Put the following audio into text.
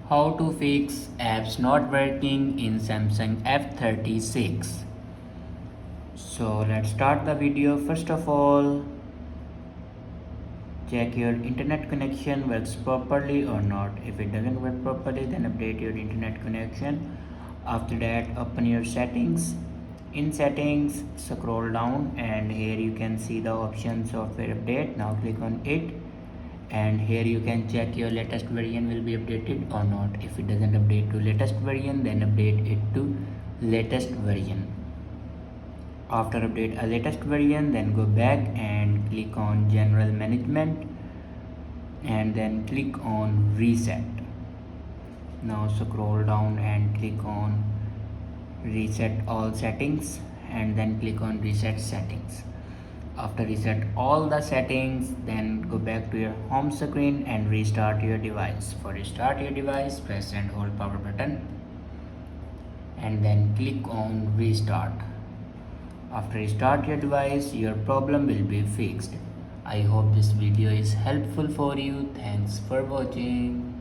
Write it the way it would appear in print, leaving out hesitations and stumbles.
How to fix apps not working in Samsung F36. So let's start the video. First of all, check your internet connection works properly or not. If it doesn't work properly, then update your internet connection. After that, open your settings. In settings, scroll down and here you can see the option software update. Now click on it, and here you can check your latest version will be updated or not. If it doesn't update to latest version, then update it to latest version. After update a latest version, then go back and click on general management and then click on reset. Now scroll down and click on reset all settings and then click on reset settings. After reset all the settings, then go back to your home screen and restart your device. For restart your device, press and hold power button and then click on restart. After restart your device, your problem will be fixed. I hope this video is helpful for you. Thanks for watching.